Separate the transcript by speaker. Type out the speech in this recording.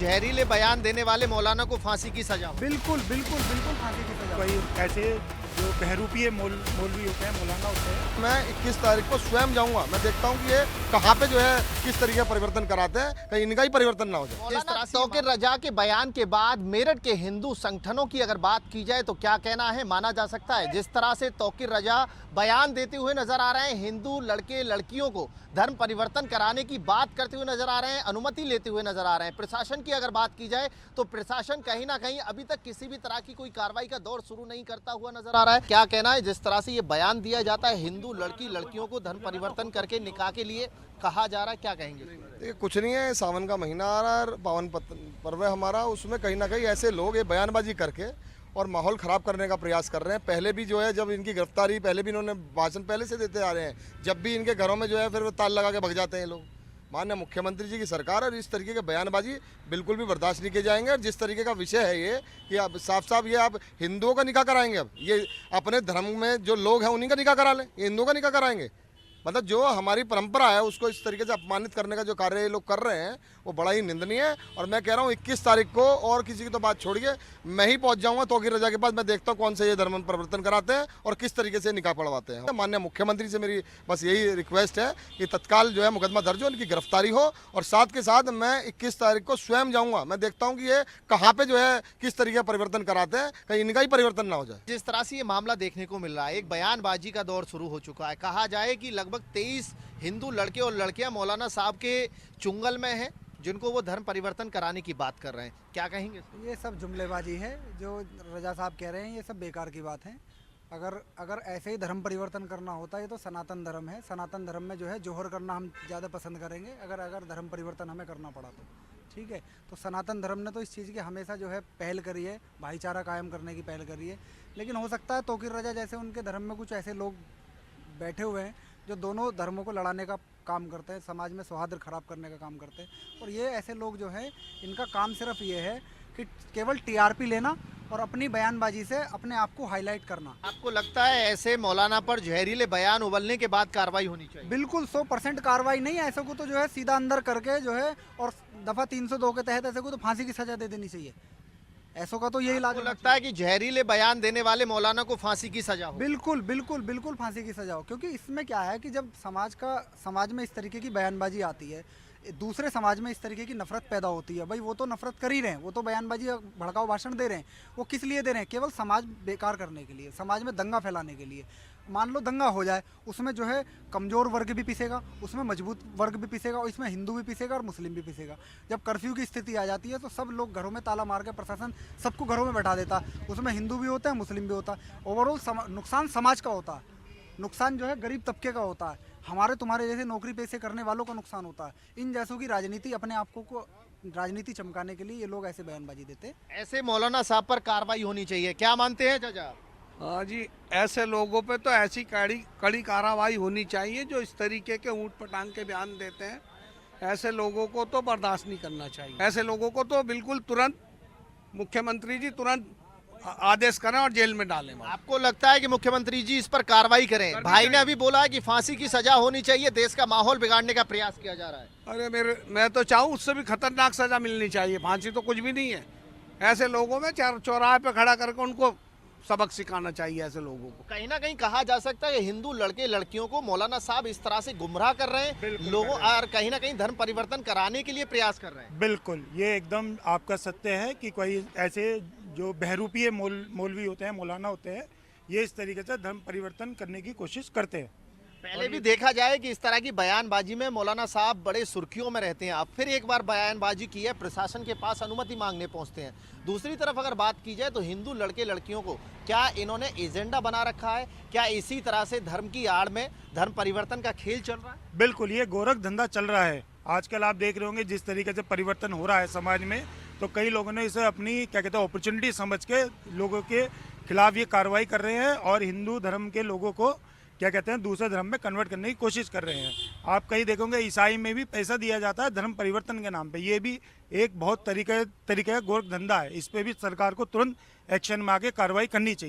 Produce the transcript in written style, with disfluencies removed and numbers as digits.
Speaker 1: जहरीले बयान देने वाले मौलाना को फांसी की सजा हो।
Speaker 2: बिल्कुल बिल्कुल बिल्कुल फांसी की सजा।
Speaker 3: कोई ऐसे जो बहरूपीय मौलवी होते हैं, मौलाना होते हैं।
Speaker 4: मैं 21 तारीख को स्वयं जाऊंगा, मैं देखता हूं कि ये कहां पे जो है किस तरीके का परिवर्तन कराते हैं, कहीं इनका ही परिवर्तन ना हो जाए।
Speaker 1: मौलाना तौकीर रजा के बयान के बाद मेरठ के हिंदू संगठनों की अगर बात की जाए तो क्या कहना है, माना जा सकता है जिस तरह से तौकीर रजा बयान देते हुए नजर आ रहे हैं, हिंदू लड़के लड़कियों को धर्म परिवर्तन कराने की बात करते हुए नजर आ रहे हैं, अनुमति लेते हुए नजर आ रहे हैं। प्रशासन की अगर बात की जाए तो प्रशासन कहीं ना कहीं अभी तक किसी भी तरह की कोई कार्रवाई का दौर शुरू नहीं करता हुआ नजर आ रहा है। क्या कहना है जिस तरह से ये बयान दिया जाता है, हिंदू लड़की लड़कियों को धर्म परिवर्तन करके निकाह के लिए कहा जा रहा है, क्या कहेंगे?
Speaker 4: देखिए, कुछ नहीं है, सावन का महीना आ रहा है, पावन पर्व है हमारा, उसमें कहीं ना कहीं ऐसे लोग ये बयानबाजी करके और माहौल ख़राब करने का प्रयास कर रहे हैं। पहले भी जो है जब इनकी गिरफ्तारी, पहले भी इन्होंने भाषण पहले से देते आ रहे हैं, जब भी इनके घरों में जो है फिर वो ताल लगा के भग जाते हैं लोग। माननीय मुख्यमंत्री जी की सरकार और इस तरीके के बयानबाजी बिल्कुल भी बर्दाश्त नहीं किए जाएंगे। और जिस तरीके का विषय है ये कि आप साफ साफ ये आप हिंदुओं का निकाह कराएंगे, अब ये अपने धर्म में जो लोग हैं उन्हीं का निकाह करा लें, ये हिंदुओं का निकाह कराएंगे। मतलब जो हमारी परंपरा है उसको इस तरीके से अपमानित करने का जो कार्य ये लोग कर रहे हैं वो बड़ा ही निंदनीय है। और मैं कह रहा हूँ 21 तारीख को, और किसी की तो बात छोड़िए, मैं ही पहुंच जाऊंगा तौकीर रजा के पास, मैं देखता हूँ कौन से ये धर्म परिवर्तन कराते हैं और किस तरीके से निकाह पढ़वाते हैं। माननीय मुख्यमंत्री से मेरी बस यही रिक्वेस्ट है कि तत्काल जो है मुकदमा दर्ज हो, उनकी गिरफ्तारी हो, और साथ के साथ मैं 21 तारीख को स्वयं जाऊँगा, मैं देखता हूँ कि ये कहाँ पर जो है किस तरीके का परिवर्तन कराते हैं, कहीं इनका ही परिवर्तन ना हो जाए।
Speaker 1: जिस तरह से ये मामला देखने को मिल रहा है, एक बयानबाजी का दौर शुरू हो चुका है। कहा जाए कि लगभग 23 हिंदू लड़के और लड़कियां मौलाना साहब के चुंगल में हैं, जिनको वो धर्म परिवर्तन कराने की बात कर रहे हैं, क्या कहेंगे?
Speaker 2: ये सब जुमलेबाजी है जो रजा साहब कह रहे हैं, ये सब बेकार की बात है। अगर ऐसे ही धर्म परिवर्तन करना होता है, ये तो सनातन धर्म है। सनातन धर्म में जो है जोहर करना हम ज़्यादा पसंद करेंगे, अगर धर्म परिवर्तन हमें करना पड़ा तो। ठीक है, तो सनातन धर्म ने तो इस चीज़ की हमेशा जो है पहल करी है, भाईचारा कायम करने की पहल करी है। लेकिन हो सकता है तौकीर रजा जैसे उनके धर्म में कुछ ऐसे लोग बैठे हुए हैं जो दोनों धर्मों को लड़ाने का काम करते हैं, समाज में सौहार्द खराब करने का काम करते हैं। और ये ऐसे लोग जो हैं, इनका काम सिर्फ ये है कि केवल टीआरपी लेना और अपनी बयानबाजी से अपने आप को हाईलाइट करना।
Speaker 1: आपको लगता है ऐसे मौलाना पर जहरीले बयान उबलने के बाद कार्रवाई होनी चाहिए?
Speaker 2: बिल्कुल 100% कार्रवाई नहीं, ऐसे को तो जो है सीधा अंदर करके जो है, और दफ़ा 302 के तहत ऐसे को तो फांसी की सजा दे देनी चाहिए। ऐसों का तो यही इलाज
Speaker 1: लगता है कि जहरीले बयान देने वाले मौलाना को फांसी की सजा हो।
Speaker 2: बिल्कुल बिल्कुल बिल्कुल फांसी की सजा हो। क्योंकि इसमें क्या है कि जब समाज में इस तरीके की बयानबाजी आती है, दूसरे समाज में इस तरीके की नफरत पैदा होती है। भाई वो तो नफरत कर ही रहे हैं, वो तो बयानबाजी भड़काऊ भाषण दे रहे हैं, वो किस लिए दे रहे हैं? केवल समाज बेकार करने के लिए, समाज में दंगा फैलाने के लिए। मान लो दंगा हो जाए, उसमें जो है कमज़ोर वर्ग भी पिसेगा, उसमें मजबूत वर्ग भी पिसेगा, और इसमें हिंदू भी पिसेगा और मुस्लिम भी पिसेगा। जब कर्फ्यू की स्थिति आ जाती है तो सब लोग घरों में ताला मार के प्रशासन सबको घरों में बैठा देता है, उसमें हिंदू भी होता है, मुस्लिम भी होता है। ओवरऑल नुकसान समाज का होता है, नुकसान जो है गरीब तबके का होता है, हमारे तुम्हारे जैसे नौकरी पेशे करने वालों का नुकसान होता है। इन जैसों की राजनीति, अपने आप को राजनीति चमकाने के लिए ये लोग ऐसे बयानबाजी देते हैं।
Speaker 1: ऐसे मौलाना साहब पर कार्रवाई होनी चाहिए, क्या मानते हैं जजा?
Speaker 5: हाँ जी, ऐसे लोगों पे तो ऐसी कड़ी कार्रवाई होनी चाहिए जो इस तरीके के ऊँट पटांग के बयान देते हैं। ऐसे लोगों को तो बर्दाश्त नहीं करना चाहिए। ऐसे लोगों को तो बिल्कुल तुरंत मुख्यमंत्री जी तुरंत आदेश करें और जेल में डालें।
Speaker 1: आपको लगता है कि मुख्यमंत्री जी इस पर कार्रवाई करें? भाई ने अभी बोला है कि फांसी की सजा होनी चाहिए, देश का माहौल बिगाड़ने का प्रयास किया जा रहा है।
Speaker 5: अरे मैं तो चाहूँ उससे भी खतरनाक सजा मिलनी चाहिए, फांसी तो कुछ भी नहीं है। ऐसे लोगों में चौराहे पे खड़ा करके उनको सबक सिखाना चाहिए। ऐसे लोगों को
Speaker 1: कहीं ना कहीं कहा जा सकता है हिंदू लड़के लड़कियों को मौलाना साहब इस तरह से गुमराह कर रहे हैं लोगों, और कहीं ना कहीं धर्म परिवर्तन कराने के लिए प्रयास कर रहे हैं।
Speaker 3: बिल्कुल, ये एकदम आपका सत्य है कि कोई ऐसे जो बहरूपीय मौलवी होते हैं, मौलाना होते हैं, ये इस तरीके से धर्म परिवर्तन करने की कोशिश करते हैं।
Speaker 1: पहले भी देखा जाए कि इस तरह की बयानबाजी में मौलाना साहब बड़े सुर्खियों में रहते हैं, अब फिर एक बार बयानबाजी की है, प्रशासन के पास अनुमति मांगने पहुंचते हैं। दूसरी तरफ अगर बात की जाए तो हिंदू लड़के लड़कियों को क्या इन्होंने एजेंडा बना रखा है? क्या इसी तरह से धर्म की आड़ में धर्म परिवर्तन का खेल चल रहा है?
Speaker 3: बिल्कुल, ये गोरख धंधा चल रहा है। आजकल आप देख रहे होंगे जिस तरीके से परिवर्तन हो रहा है समाज में, तो कई लोगों ने इसे अपनी क्या कहते हैं अपॉर्चुनिटी समझ के लोगों के खिलाफ ये कार्रवाई कर रहे हैं और हिंदू धर्म के लोगों को क्या कहते हैं दूसरे धर्म में कन्वर्ट करने की कोशिश कर रहे हैं। आप कहीं देखोगे ईसाई में भी पैसा दिया जाता है धर्म परिवर्तन के नाम पे। ये भी एक बहुत तरीके का गोरख धंधा है। इस पे भी सरकार को तुरंत एक्शन में आके कार्रवाई करनी चाहिए।